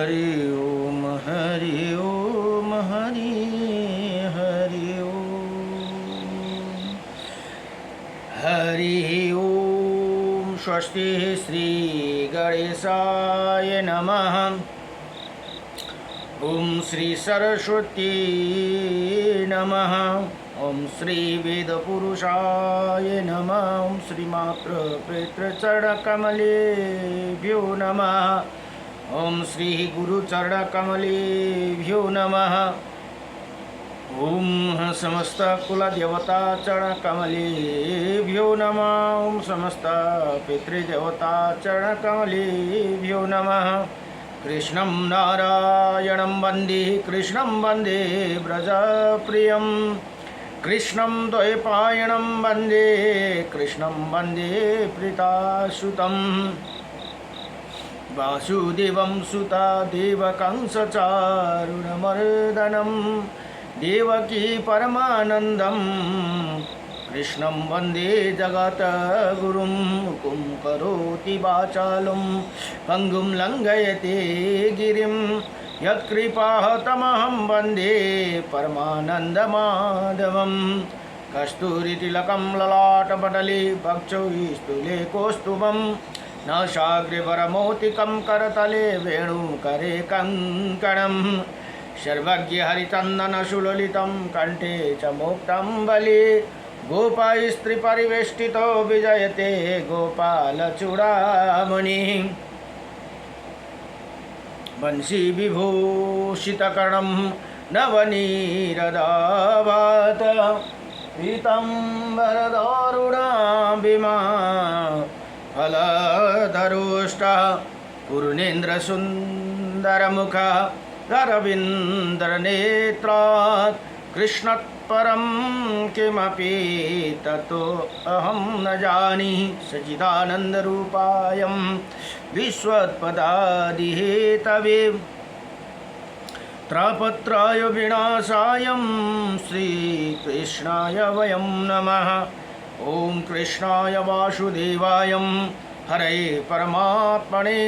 हरि ओम हरि ओम हरि हरि ओम हरि ओम। स्वस्ति श्री गणेशाय नमः। ओम श्री सरस्वती नमः। ओम श्री वेदपुरुषाय नमः। ओम श्री मातृ पितृचरणकमलेभ्यो नमः। ओम श्री गुरुचरणकमलेभ्यो नमः। ओम समस्त कुलदेवता चरणकमलेभ्यो नमः। ओम समस्त पितृदेवता चरणकमलेभ्यो नमः। कृष्णं नारायणं वन्दे कृष्णं वन्दे व्रजप्रियं कृष्णं द्वैपायनं वन्दे कृष्णं वन्दे प्रीतासुतं वासुदेवं सुता देवकंसचारुणमर्दनं देवकी परमानन्दं कृष्णं वन्दे जगद्गुरुं। मुकुं करोति वाचालं पङ्गुं लङ्घयते गिरिं यत्कृपातमहं वन्दे परमानन्दमाधवं। कस्तूरितिलकं ललाटपटले वक्षस्थले कौस्तुभं नासाग्रवरमौक्तिकं करतले वेणुकरे कङ्कणं सर्वज्ञहरिचन्दनसुललितं कण्ठे च मुक्तं बलि गोपास्त्रीपरिवेष्टितो विजयते गोपालचूडामणिः। वंशी विभूषितकर्णं नवनीरदाभात पीताम्बरदारुणाभिमा फलधरुष्टः पूर्णेन्द्रसुन्दरमुखः अरविन्दनेत्रात् कृष्णात् परं किमपि ततो अहं न जानीहि। सच्चिदानन्दरूपायं विश्वोत्पत्यादिहेतवे त्रापत्राय विनाशायं श्रीकृष्णाय वयं नमः। ॐ कृष्णाय वासुदेवाय हरये परमात्मने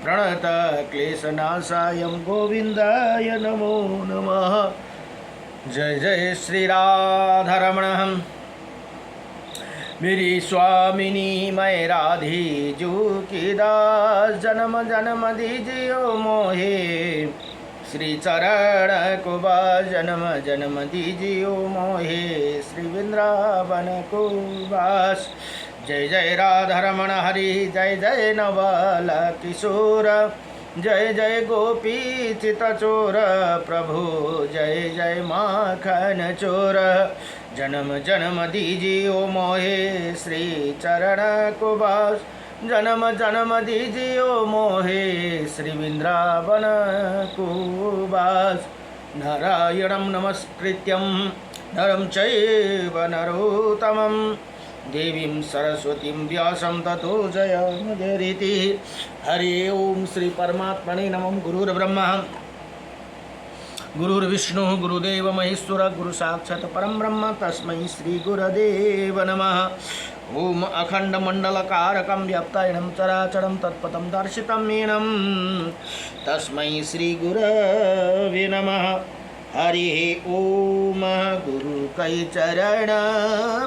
प्रणतक्लेशनाशाय गोविन्दाय नमो नमः। जय जय श्री राधारमण। मेरी स्वामिनी मैं राधे जो की दास जन्म जन्म दीजियो मोहे श्री चरण को बास जन्म जन्म दीजियो मोहे श्री वृंदावन को बास। जय जय राधारमण हरि जय जय नवल किशोर जय जय गोपी चितचोर प्रभु जय जय माखन चोर। जन्म जन्म दीजियो मोहे श्री चरण को बास जन्म जन्म दीजियो मोहे श्री वृंदावन को बास। नारायणं नमस्कृत्यं नरं चैव नरोत्तमं देवीं सरस्वतीं व्यासं ततो जयमुदीरयेत्। हरि ओम श्री परमात्मने नमः। गुरुर्ब्रह्मा गुरुर्विष्णु गुरुदेव महेश्वर गुरु साक्षात् परम ब्रह्म तस्मै श्री गुरुदेव नमः। ओम अखंडमंडलकारकं व्याप्तायनं चराचरं तत्पदं दर्शितं येनं तस्मै श्री गुरवे नमः। हरि ओम गुरु कई चरण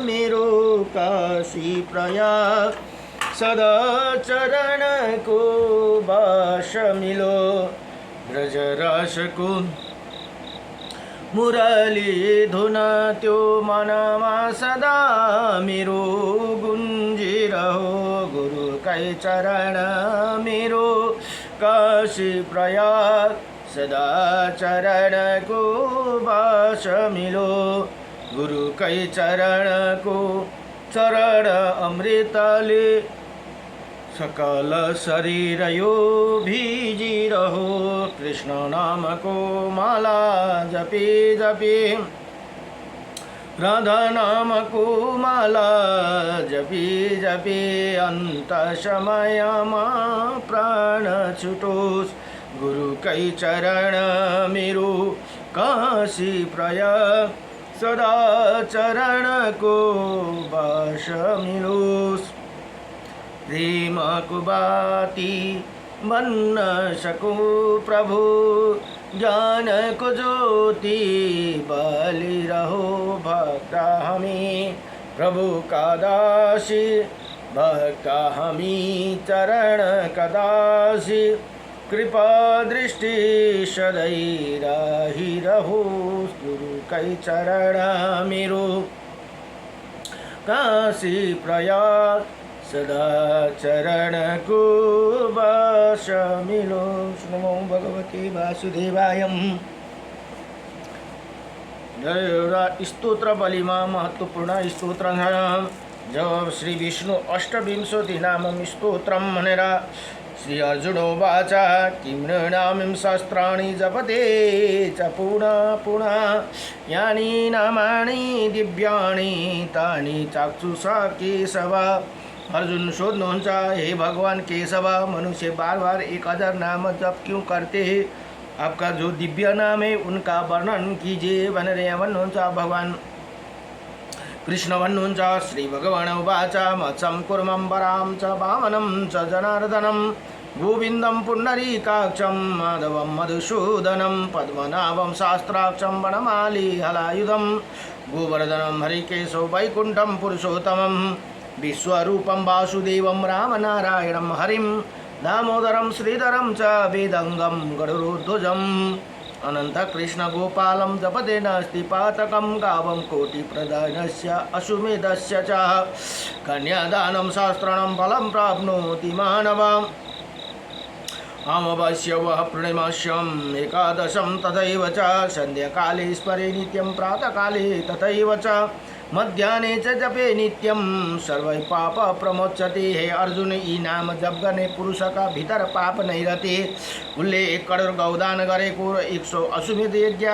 मेरो काशी प्रयाग सदा चरण को बास मिलो ब्रज रस को मुरली धुन त्यो मनमा सदा मेरो गुंजी रहो। गुरु कई चरण मेरो काशी प्रयाग सदा चरण को बास मिलो। गुरु कई चरण को चरण अमृतले सकल शरीर यो भीजी रहो। कृष्ण नाम को माला जपी जपी राधा नाम को माला जपी जपी अंत समय माँ प्राण छुटोस। गुरु कई चरण मेरो काशी प्रयाग सदा चरण को बास मिलोस। प्रेम कुबाती भन्न सकूं प्रभु। ज्ञान को ज्योति बलिरहो भक्ता हमी, प्रभु का दासी भक्ता हमी चरण कदासी। कृपा दृष्टि सदै रही रहो, गुरु कै चरण मेरो। काशी प्रयाग सदा चरण को वास मिलो। नमो भगवते वासुदेवाय। स्तोत्र बलिमा महत्वपूर्ण स्तोत्र जब श्री विष्णु अष्टविंशति नामं स्तोत्रम भनेर श्री अर्जुनोवाच किं नृणामिं शस्त्राणि जपते च पुनः पुनः यानि नामानि दिव्यानि तानि चाक्षुषा केशव। अर्जुन सोध्नुहुन्छ, हे भगवान केशव, मनुष्य बार बार 1000 नाम जप क्यों करते हैं? आपका जो दिव्य नाम है उनका वर्णन कीजिए भनेर यहाँ भन्नुहुन्छ। भगवान कृष्ण भन्नुहुन्छ, श्री भगवान उवाच मत्सं कुर्मं वरां च वामनं च जनार्दनं गोविन्दं पुण्डरीकाक्षं माधवं मधुसूदनं पद्मनाभं शास्त्राक्षं वनमाली हलायुधं गोवर्धनं हरिकेशो वैकुण्ठं पुरुषोत्तमं विश्वरूपं वासुदेवं रामनारायणं हरिं दामोदरं श्रीधरं च वेदंगं गरुडध्वजम् अनंत कृष्ण गोपालं जपते नास्ति पातकं गावं कोटिप्रदानस्य अश्वमेधस्य च कन्यादानं शास्त्राणं फलं प्राप्नोति मानवम्। अमावास्य वः पूर्णिमास्यम् एकादशं तथैव च संध्याकाले स्मरे नित्यं प्रातःकाले तथैव च मध्याह्ने च जपे नित्यं सर्वै पाप प्रमोच्यते। हे अर्जुन, यी नाम जप गर्ने पुरुषका भित्र पाप नै रहते। उसले 1 करोड गौदान गरेको, 100 अश्वमेध यज्ञ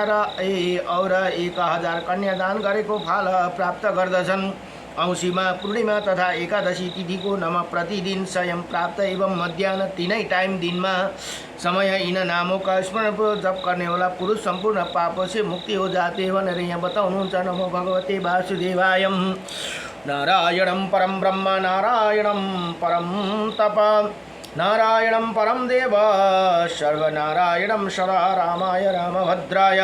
और 1000 कन्यादान गरेको फल प्राप्त गर्दछन्। औँसीमा, पूर्णिमा तथा एकादशी तिथिको नम प्रतिदिन स्वयं प्राप्त एवं मध्याह्न तीनै टाइम दिनमा समय इन नामों का स्मरण पूर्वक जप करने वाला पुरुष संपूर्ण पापों से मुक्ति हो जाते हैं भनेर यहाँ बताउनुहुन्छ। नमो भगवते वासुदेवाय। नारायणं परम ब्रह्म नारायणं परम तप नारायणं परम देव सर्वनारायणं सदा रामाय रामभद्राय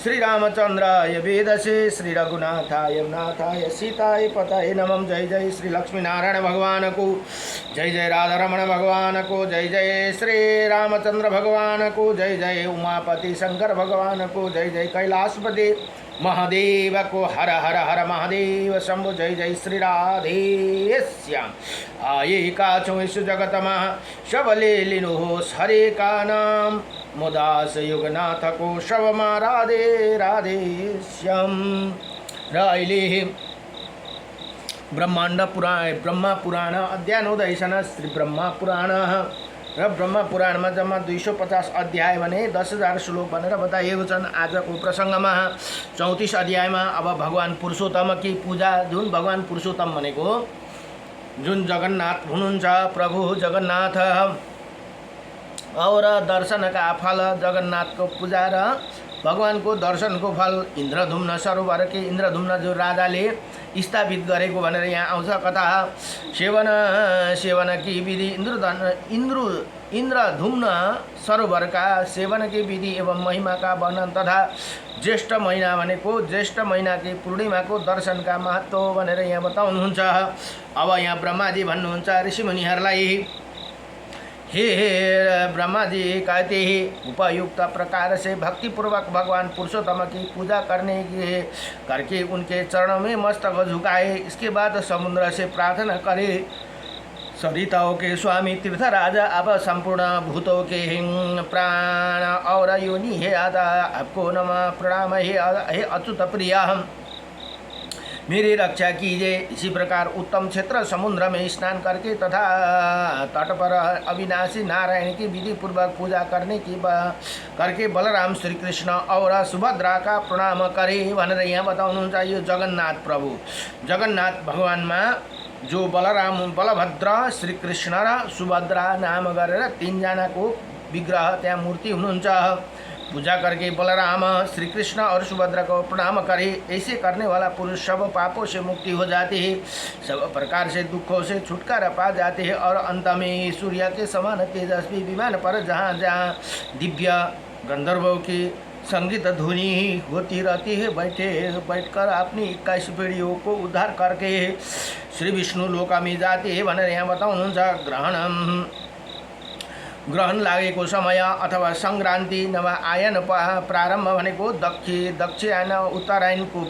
श्रीरामचंद्राय वेदसे श्री रघुनाथाय नाथाय सीताय पतये नमः। जय जय श्री लक्ष्मी नारायण भगवान को, जय जय राधारमण भगवान को, जय जय श्री रामचंद्र भगवान को, जय जय उमापति शंकर भगवान को, जय जय कैलाशपति महादेव को। हर हर हर महादेव शंभु। जय जय श्री राधे श्याम। आये काचो इस जगत महा सबले लिनुहोस् हरे का नाम। मुदास युगनाथ को शवमा राधे राधे श्याम। र अहिले ब्रह्मा पुराण अध्यानोदयसन श्री ब्रह्मा पुराण र ब्रह्मा पुराणमा जम्मा 250 अध्याय भने 10,000 श्लोक भनेर बताइएको छन्। आजको प्रसङ्गमा 34 अध्यायमा अब भगवान पुरुषोत्तम की पूजा, जुन भगवान पुरुषोत्तम भनेको जुन जगन्नाथ हुनुहुन्छ, प्रभु जगन्नाथ और दर्शनका फल जगन्नाथको पूजा र भगवानको दर्शनको फल इन्द्रधुम्न सरोवर के इन्द्रधुम्न जो राजाले स्थापित गरेको भनेर यहाँ आउँछ कथा। सेवन की विधि इन्द्रधुम्न सरोवर का सेवन की विधि एवं महिमा का वर्णन तथा ज्येष्ठ महीना भनेको ज्येष्ठ महीना की पूर्णिमा को दर्शन का महत्व भनेर यहाँ बताउनुहुन्छ। अब यहाँ ब्रह्माजी भन्नुहुन्छ ऋषिमुनिहरूलाई, हे ब्रह्मा जी कहते हैं उपयुक्त प्रकार से भक्तिपूर्वक भगवान पुरुषोत्तम की पूजा करके उनके चरणों में मस्तक झुकाए। इसके बाद समुद्र से प्रार्थना करे, सरिताओं के स्वामी तीर्थराज अब संपूर्ण भूतों के प्राण और योनि है आदा आपको नमः प्रणाम। हे अच्युत प्रिया, मेरी रक्षा कीजिए। इसी प्रकार उत्तम क्षेत्र समुद्र में स्नान करके तथा तट पर अविनाशी नारायण की विधि पूर्वक पूजा करके बलराम श्री कृष्ण और सुभद्रा का प्रणाम करे भनेर यहाँ बताउनुहुन्छ। यो जगन्नाथ प्रभु जगन्नाथ भगवानमा जो बलराम बलभद्र श्री कृष्ण र सुभद्रा नाम गरेर 3 जनाको विग्रह त्यहाँ मूर्ति हुनुहुन्छ। पूजा करके बलराम श्री कृष्ण और सुभद्रा को प्रणाम करे। ऐसे करने वाला पुरुष सब पापों से मुक्ति हो जाती है, सब प्रकार से दुखों से छुटकारा पा जाते हैं और अंत में सूर्य के समान तेजस्वी विमान पर जहाँ जहाँ दिव्य गंधर्वों की संगीत ध्वनि होती रहती है, बैठकर अपनी 21 पीढ़ियों को उद्धार करके श्री विष्णु लोका में जाते हैं। भनेर यहाँ बताउनुहुन्छ। ग्रहण लागेको समय अथवा सङ्क्रान्ति नभए आयन प्रारम्भ भनेको दक्षिण उत्तरायणको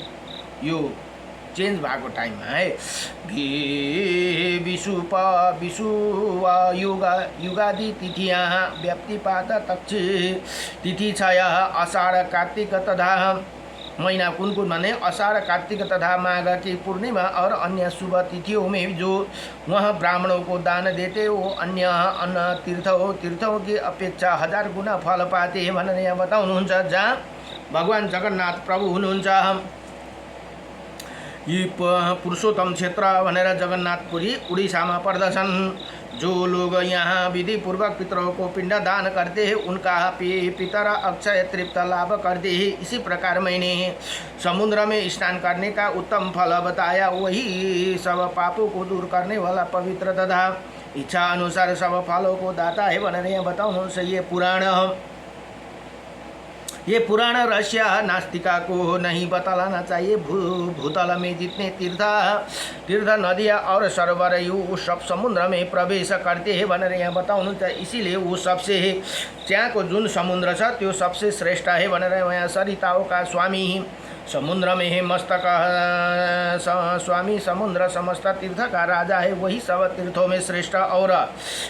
यो चेन्ज भएको टाइममा है। विषु युगादि तिथियाँ व्याप्तिपात तक्षि तिथि छ। अषाढ कार्तिक तथा महीना कुन माने अषाढ़ कार्तिक तथा माघ की पूर्णिमा और अन्य शुभ तिथियों में जो वह ब्राह्मणों को दान देते वो अन्य अन्य तीर्थों की अपेक्षा 1000 गुना फल पाते हैं भनेर यहाँ बताउनुहुन्छ। जहाँ भगवान जगन्नाथ प्रभु हुनुहुन्छ। यी पुरुषोत्तम क्षेत्र भनेर जगन्नाथपुरी उड़ीसामा पर्दछन्। जो लोग यहाँ विधि पूर्वक पितरों को पिंड दान करते हैं उनका पितर अक्षय तृप्त लाभ करते हैं। इसी प्रकार मैंने समुद्र में स्नान करने का उत्तम फल बताया, वही सब पापों को दूर करने वाला पवित्र तथा इच्छा अनुसार सब फलों को दाता है भनेर यहाँ बताउनु छ। ये पुराण रहस्य नास्तिका को नहीं बतलाना चाहिए। भूतल में जितने तीर्थ नदियाँ और सरोवर यो सब समुद्र में प्रवेश करते हैं भनेर यहाँ बताउनु छ। इसीलिए वो सबसे त्यहाँको जुन समुद्र छ त्यो सबसे श्रेष्ठ है भनेर यहाँ सरिताओं का स्वामी समुद्र में है मस्तक स्वामी समुद्र समस्त तीर्थ का राजा है, वही सब तीर्थों में श्रेष्ठ और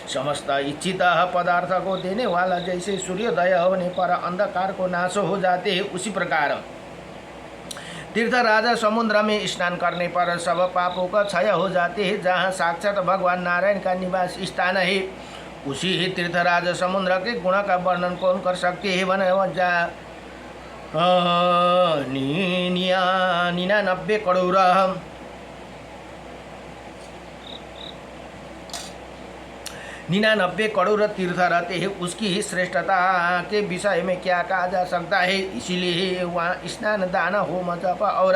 समस्त इच्छित पदार्थ को देने वाला। जैसे सूर्योदय होने पर अंधकार को नाश हो जाते हैं, उसी प्रकार तीर्थ राजा समुद्र में स्नान करने पर सब पापों का क्षय हो जाते हैं। जहाँ साक्षात भगवान नारायण का निवास स्थान है, उसी ही तीर्थ राजा समुद्र के गुण का वर्णन कौन कर सकते हैं। बने 99 करोड़ 99 करोड़ तीर्थ रहते हैं, उसकी ही श्रेष्ठता के विषय में क्या कहा जा सकता है। इसीलिए वहाँ स्नान दान होम जप और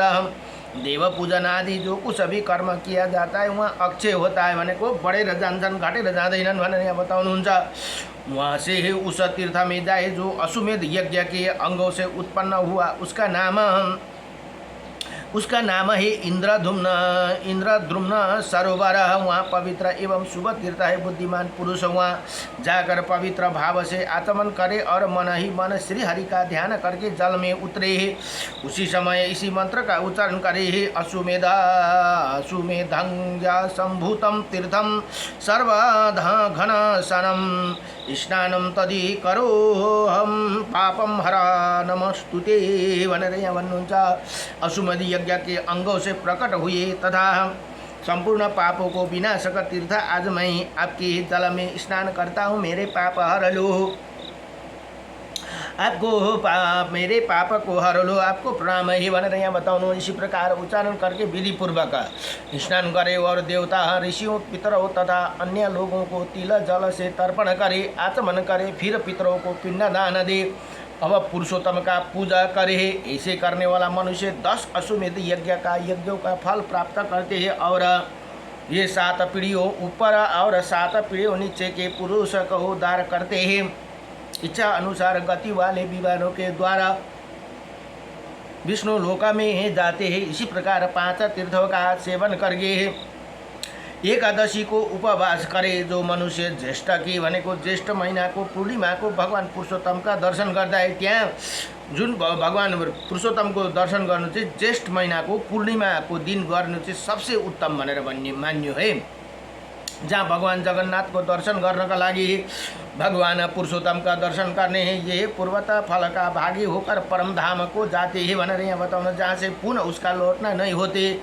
देव पूजन आदि जो कुछ भी कर्म किया जाता है वहाँ अक्षय होता है भनेको बढेर जान्छन् घटेर जाँदैनन् भनेर यहाँ बताउनुहुन्छ। वहाँ से ही उस तीर्थ में जाए जो अश्वमेध यज्ञ के अंगों से उत्पन्न हुआ, उसका नाम है इंद्रद्रुम्न सरोवर। वहाँ पवित्र एवं शुभ तीर्थ है। बुद्धिमान पुरुष वहाँ जाकर पवित्र भाव से आचमन करे और मन ही मन श्री हरि का ध्यान करके जल में उतरे। उसी समय इसी मंत्र का उच्चारण करे। अश्वमेधं संभूतम तीर्थम सर्वघन सनम स्नानम तदि करो हम पापम हरा नमस्तुते भनेर यहाँ भन्नुहुन्छ। अश्वमेध यज्ञ के अंगों से प्रकट हुए तथा संपूर्ण पापों को विनाशक तीर्थ आज मैं आपके जल में स्नान करता हूँ, मेरे पाप हर लो, मेरे पाप को हर लो, आपको प्रणाम है भनेर यहाँ बताउनु। इसी प्रकार उच्चारण करके विधि पूर्वक स्नान करे और देवता ऋषियों पितरों तथा अन्य लोगों को तिल जल से तर्पण करे, आचमन करे, फिर पितरों को पिंड दान दे। अब पुरुषोत्तम का पूजा करे। ऐसे करने वाला मनुष्य 10 अश्वमेध यज्ञों का फल प्राप्त करते हैं और ये 7 पीढ़ियों ऊपर और 7 पीढ़ियों नीचे के पुरुष को उद्धार करते हैं। इच्छा अनुसार गति वाले विमानों के द्वारा विष्णु लोका में जाते हैं। इसी प्रकार 5 तीर्थों का सेवन करके एकादशी को उपवास करे। जो मनुष्य ज्येष्ठ की भनेको ज्येष्ठ महीना को पूर्णिमा को भगवान पुरुषोत्तम का दर्शन करता है, त्यहाँ जुन भगवान पुरुषोत्तम को दर्शन गर्नु चाहिँ ज्येष्ठ महीना को पूर्णिमा को दिन गर्नु चाहिँ सबसे उत्तम भनेर मान्यो है। जहाँ भगवान जगन्नाथ को दर्शन गर्नका लागि भगवान पुरुषोत्तम का दर्शन करने हैं, ये पूर्वत फल का भागी होकर परम धाम को जाते हैं भनेर यहाँ बताउनु। जहाँ से पुनः उसका लौटना नहीं होते।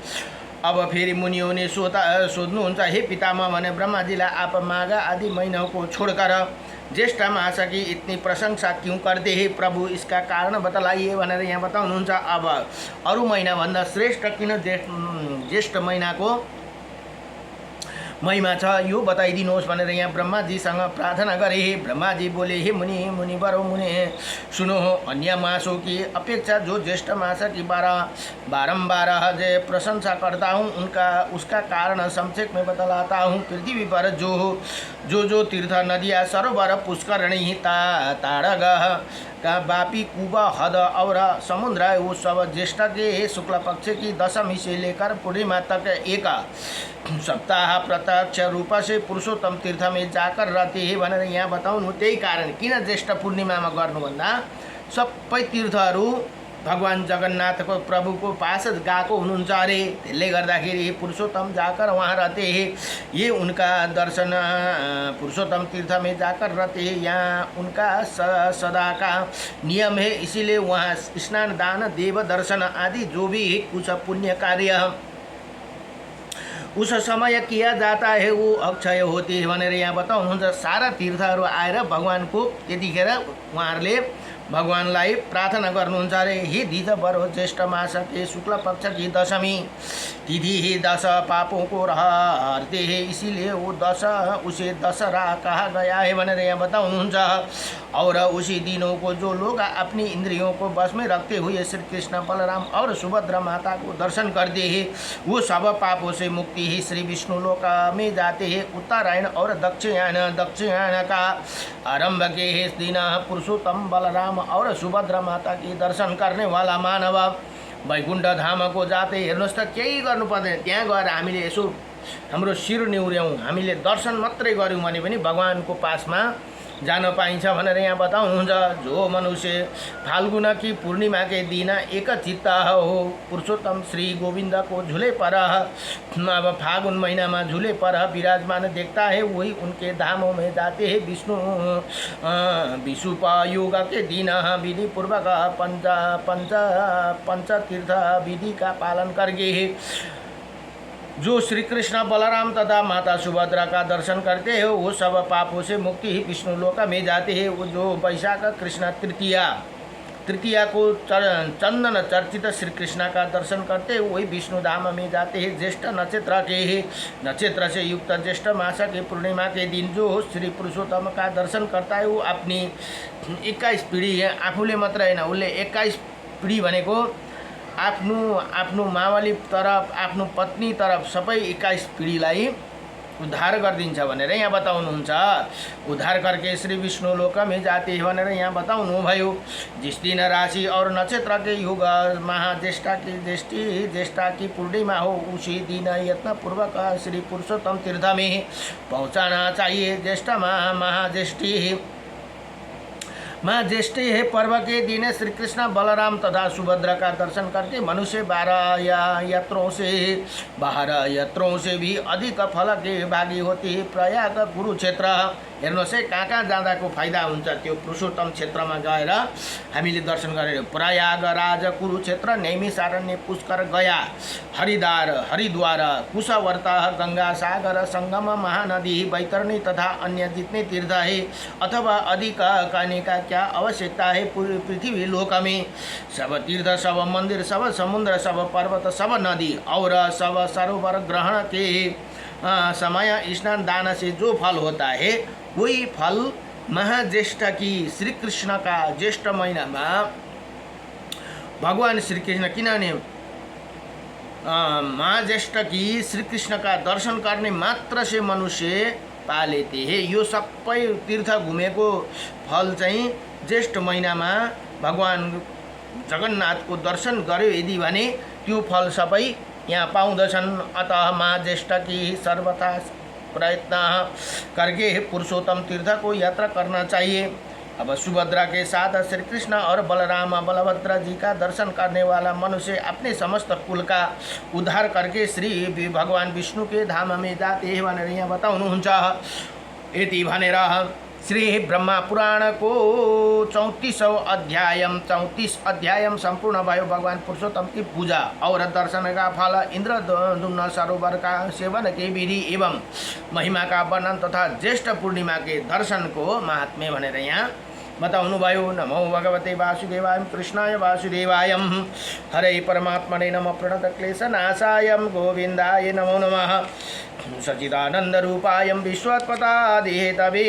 अब फेरि मुनियों ने सोध्नुहुन्छ, हे पितामह भने ब्रह्माजीलाई आप माघ आदि महीनों को छोड़कर ज्येष्ठ मास की इतनी प्रशंसा क्यों करते हैं प्रभु, इसका कारण बतलाइए भनेर यहाँ बताउनुहुन्छ। अब अरू महीना भन्दा श्रेष्ठ किन ज्येष्ठ महीना को महिमा छ यो बताइदिनुहोस् भनेर यहाँ ब्रह्माजीसँग प्रार्थना गरे। ब्रह्माजी बोले, हे मुनि मुनिवर मुनि सुनो, अन्य मासों की अपेक्षा जो ज्येष्ठ मास की बारंबार जो प्रशंसा करता हूँ उसका कारण संक्षेप में बतलाता हूँ। पृथ्वी पर जो तीर्थ नदियाँ सरोवर पुष्करणी ताड़ग का बापी कुबा हद और समुद्र है, वो सब ज्येष्ठ के शुक्ल पक्ष की दशमी से लेकर पूर्णिमा तक एक सप्ताह प्रत्यक्ष रूप से पुरुषोत्तम तीर्थ में जाकर रहते हैं भनेर यहाँ बताउनु। त्यही कारण किन ज्येष्ठ पूर्णिमामा गर्नुभन्दा सबै तीर्थहरू भगवान जगन्नाथको प्रभुको पास गएको हुनुहुन्छ अरे। त्यसले गर्दाखेरि पुरुषोत्तम जाकर वहाँ रहते हैं, ये उनका दर्शन पुरुषोत्तम तीर्थ में जाकर रहते हैं, यहाँ उनका सदा का नियम है। इसीलिए वहाँ स्नान दान देव दर्शन आदि जो भी कुछ पुण्य कार्य उस समय किया जाता है वो अक्षय होते हैं भनेर यहाँ बताउनुहुन्छ। सारा तीर्थहरू आएर भगवानको त्यतिखेर उहाँहरूले भगवानलाई प्रार्थना गर्नुहुन्छ अरे। हे दिज बरो ज्येष्ठ मास के शुक्ल पक्ष की दशमी तिथि ही 10 पापों को हरते हैं, इसीलिए वो 10 उसे दशहरा कहा गया है भनेर यहाँ बताउनुहुन्छ। और उसी दिनों को जो लोग अपनी इंद्रियों को बस में रखते हुए श्री कृष्ण बलराम और सुभद्रा माता को दर्शन करते हैं वो सब पापों से मुक्ति ही श्री विष्णु लोक में जाते हैं। उत्तरायण और दक्षिणायन का आरंभ के इस दिन पुरुषोत्तम बलराम और सुभद्रा माता के दर्शन करने वाला मानव वैकुण्ठ धाम को जाते। हेर्नुहोस् त केही गर्नु पर्दैन, त्यहाँ गएर हामीले यसो हाम्रो शिर निहुर्यौँ, हामीले दर्शन मात्रै गऱ्यौँ भने पनि भगवानको पासमा जान पाइन्छ भनेर यहाँ बताउनुहुन्छ। जो मनुष्य फाल्गुन की पूर्णिमा के दिन एक चित्त हो पुरुषोत्तम श्री गोविंद को झूले पर अब फागुन महीना में झूले पर विराजमान देखता है, वही उनके धामों में जाते हैं। विष्णु विषुप योग के दिन विधि पूर्वक पंच तीर्थ विधि का पालन करके जो श्री कृष्ण बलराम तथा माता सुभद्रा का दर्शन करते हैं वो सब पापों से मुक्ति ही विष्णु लोक में जाते हैं। वो जो वैशाख कृष्ण तृतीया को चंदन चर्चित श्री कृष्ण का दर्शन करते हैं वही विष्णु धाम में जाते हैं। ज्येष्ठ नक्षत्र से युक्त ज्येष्ठ मास के पूर्णिमा के दिन जो श्री पुरुषोत्तम का दर्शन करता है वो अपनी 21 पीढ़ी है, आफूले मात्र हैन उसले 21 पीढ़ी भनेको आफ्नो मावली तरफ आफ्नो पत्नी तरफ सबै 21 पीढ़ीलाई उद्धार गरिदिन्छ भनेर यहाँ बताउनुहुन्छ। उद्धार करके श्री विष्णु लोक में जाते हैं भनेर यहाँ बताउनु भयो। जिस दिन राशि और नक्षत्र के युग ज्येष्ठा की पूर्णिमा हो उसी दिन यत्न पूर्वक श्री पुरुषोत्तम तीर्थ में पहुँचाना चाहिए। ज्येष्ठ माँ ज्येष्ठी है पर्व के दिन श्री कृष्ण बलराम तथा सुभद्रा का दर्शन करके मनुष्य 12 यात्रों से भी अधिक फल के भागी होती है। प्रयाग कुरुक्षेत्र हेर्नुहोस् है कहाँ जाँदाको फाइदा हुन्छ त्यो पुरुषोत्तम क्षेत्रमा गएर हामीले दर्शन गरेर। प्रयागराज कुरुक्षेत्र नैमिषारण्य पुष्कर गया हरिद्वार कुशवर्त गंगा सागर संगम महानदी बैतरणी तथा अन्य जितने तीर्थ है अथवा अधिक करने का क्या आवश्यकता है। पूरी पृथ्वी लोक में सब तीर्थ सब मंदिर सब समुद्र सब पर्वत सब नदी और सब सरोवर ग्रहण के समय स्नान दान से जो फल होता है वही फल महाज्येष्ठ की श्री कृष्ण का ज्येष्ठ महीना में भगवान श्री कृष्ण किनभने महाज्येष्ठ की श्री कृष्ण का दर्शन करने मात्र से मनुष्य पा लेते हैं। यो सबै तीर्थ घुमेको फल चाहिँ ज्येष्ठ महिनामा भगवान जगन्नाथको दर्शन गर्यो यदि भने त्यो फल सबै यहाँ पाउँदछन्। अतः माँ ज्येष्ठ की सर्वथा प्रयत्न करके पुरुषोत्तम तीर्थ को यात्रा करना चाहिए। अब सुभद्रा के साथ श्री कृष्ण और बलराम बलभद्र जी का दर्शन करने वाला मनुष्य अपने समस्त कुल का उद्धार करके श्री भगवान विष्णु के धाम में जाते हैं भनेर यहाँ बताउनुहुन्छ। यति भनेर श्री ब्रह्मा पुराण को 34 अध्याय संपूर्ण भयो। भगवान पुरुषोत्तम की पूजा और दर्शन का फल, इंद्रद्युम्न सरोवर का सेवन के विधि एवं महिमा का वर्णन तथा ज्येष्ठ पूर्णिमा के दर्शन को महात्म्य भनेर यहाँ बताउनु भयो। नमो भगवते वासुदेवाय कृष्णाय वासुदेवाय हरे परमात्मने नमः प्रणत क्लेशनाशाय गोविन्दाय नमो नमः। सच्चिदानन्दरूपायं विश्वोत्पत्यादिहेतवे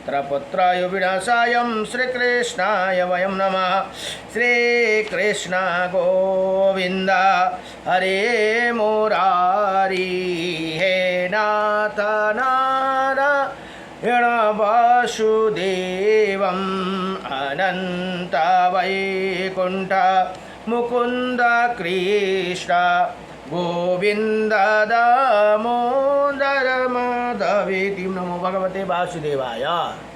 त्रपुत्राय विनाशायं श्रीकृष्णाय वयं नमः। श्रीकृष्ण गोविन्द हरे मुरारी हे नाथ नारायण वासुदेवम् अनन्त वैकुण्ठ मुकुन्द कृष्ण गोविन्द दामोदर माधवेति। नमो भगवते वासुदेवाय।